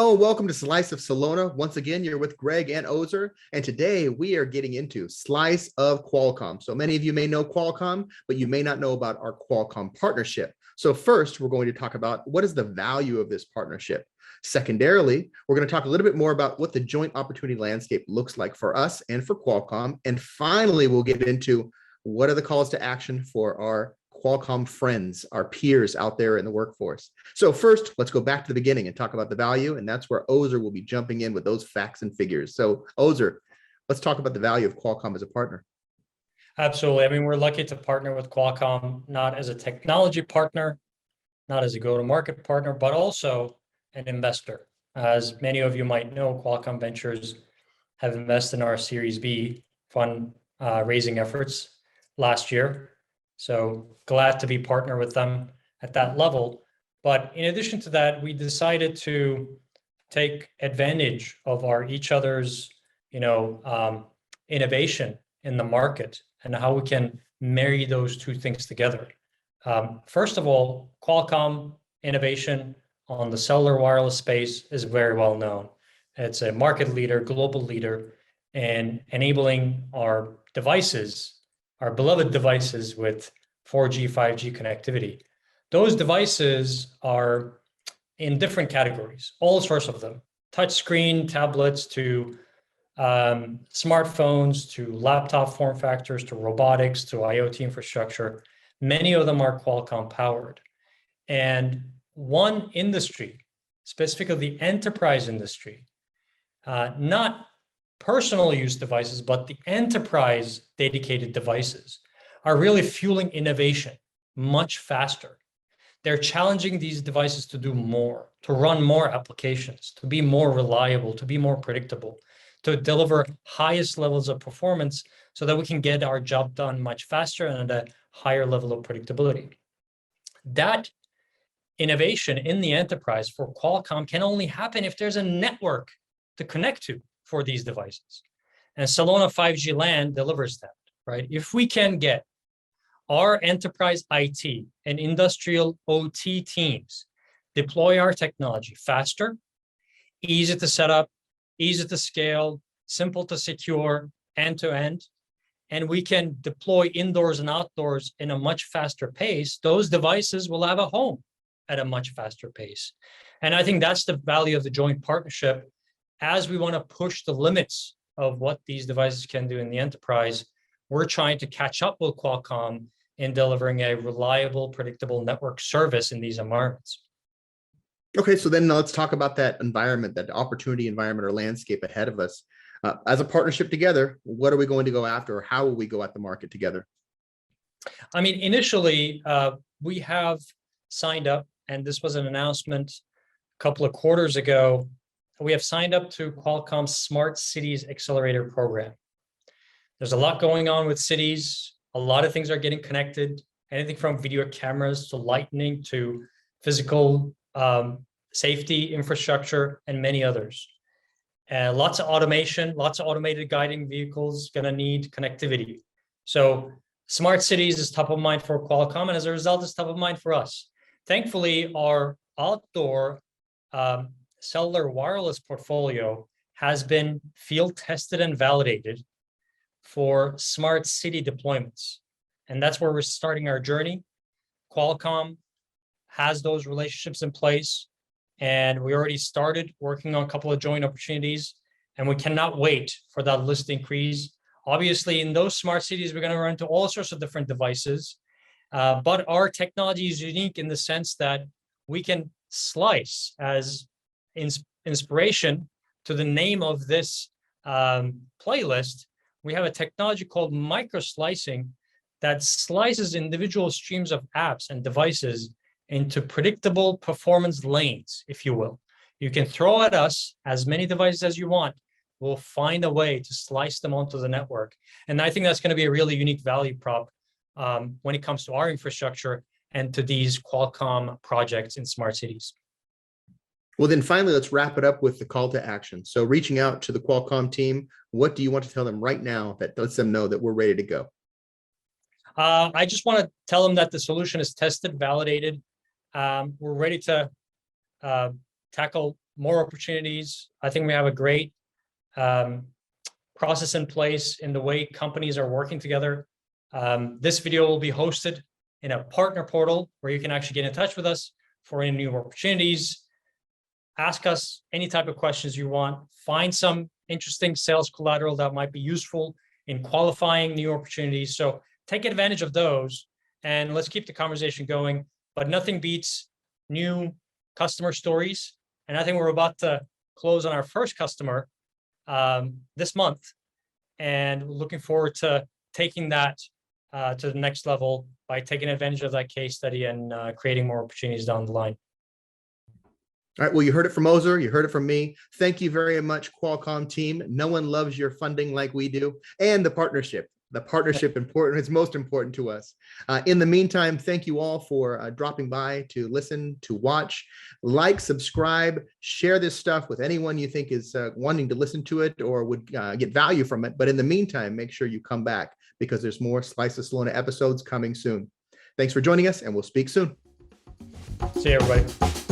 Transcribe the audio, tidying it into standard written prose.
Hello, welcome to Slice of Celona. Once again, you're with Greg and Ozer, and today we are getting into Slice of Qualcomm. So many of you may know Qualcomm, but you may not know about our Qualcomm partnership. So first, we're going to talk about what is the value of this partnership. Secondarily, we're going to talk a little bit more about what the joint opportunity landscape looks like for us and for Qualcomm. And finally, we'll get into what are the calls to action for our Qualcomm friends, our peers out there in the workforce. So first, let's go back to the beginning and talk about the value. And that's where Ozer will be jumping in with those facts and figures. So Ozer, let's talk about the value of Qualcomm as a partner. Absolutely. I mean, we're lucky to partner with Qualcomm, not as a technology partner, not as a go-to-market partner, but also an investor. As many of you might know, Qualcomm Ventures have invested in our Series B fund raising efforts last year. So glad to be partner with them at that level. But in addition to that, we decided to take advantage of each other's, innovation in the market and how we can marry those two things together. First of all, Qualcomm innovation on the cellular wireless space is very well known. It's a market leader, global leader, and enabling our devices, our beloved devices with 4G, 5G connectivity. Those devices are in different categories, all sorts of them, touchscreen tablets to smartphones, to laptop form factors, to robotics, to IoT infrastructure. Many of them are Qualcomm powered. And one industry, specifically the enterprise industry, not personal use devices, but the enterprise dedicated devices are really fueling innovation much faster. They're challenging these devices to do more, to run more applications, to be more reliable, to be more predictable, to deliver highest levels of performance so that we can get our job done much faster and at a higher level of predictability. That innovation in the enterprise for Qualcomm can only happen if there's a network to connect to for these devices. And Celona 5G LAN delivers that, right? If we can get our enterprise IT and industrial OT teams deploy our technology faster, easy to set up, easy to scale, simple to secure, end-to-end, and we can deploy indoors and outdoors in a much faster pace, those devices will have a home at a much faster pace. And I think that's the value of the joint partnership as we want to push the limits of what these devices can do in the enterprise. We're trying to catch up with Qualcomm in delivering a reliable, predictable network service in these environments. Okay, so then let's talk about that environment, that opportunity environment or landscape ahead of us. As a partnership together, what are we going to go after, or how will we go at the market together? I mean, initially, we have signed up, and this was an announcement a couple of quarters ago. We have signed up to Qualcomm's Smart Cities Accelerator program. There's a lot going on with cities. A lot of things are getting connected, anything from video cameras to lighting to physical safety infrastructure and many others. Lots of automation, lots of automated guiding vehicles going to need connectivity. So smart cities is top of mind for Qualcomm, and as a result, it's top of mind for us. Thankfully, our outdoor cellular wireless portfolio has been field tested and validated for smart city deployments. And that's where we're starting our journey. Qualcomm has those relationships in place, and we already started working on a couple of joint opportunities, and we cannot wait for that list to increase. Obviously, in those smart cities, we're going to run into all sorts of different devices, but our technology is unique in the sense that we can slice, as inspiration to the name of this playlist. We have a technology called micro slicing that slices individual streams of apps and devices into predictable performance lanes, if you will. You can throw at us as many devices as you want. We'll find a way to slice them onto the network. And I think that's going to be a really unique value prop when it comes to our infrastructure and to these Qualcomm projects in smart cities. Well, then finally, let's wrap it up with the call to action. So reaching out to the Qualcomm team, what do you want to tell them right now that lets them know that we're ready to go? I just want to tell them that the solution is tested, validated. We're ready to tackle more opportunities. I think we have a great process in place in the way companies are working together. This video will be hosted in a partner portal where you can actually get in touch with us for any new opportunities. Ask us any type of questions you want. Find some interesting sales collateral that might be useful in qualifying new opportunities. So take advantage of those and let's keep the conversation going. But nothing beats new customer stories. And I think we're about to close on our first customer this month. And we're looking forward to taking that to the next level by taking advantage of that case study and creating more opportunities down the line. All right, well, you heard it from Ozer, you heard it from me. Thank you very much, Qualcomm team. No one loves your funding like we do, and the partnership. The partnership important, it's most important to us. In the meantime, thank you all for dropping by to listen, to watch, like, subscribe, share this stuff with anyone you think is wanting to listen to it or would get value from it. But in the meantime, make sure you come back because there's more Slice of Celona episodes coming soon. Thanks for joining us, and we'll speak soon. See you, everybody.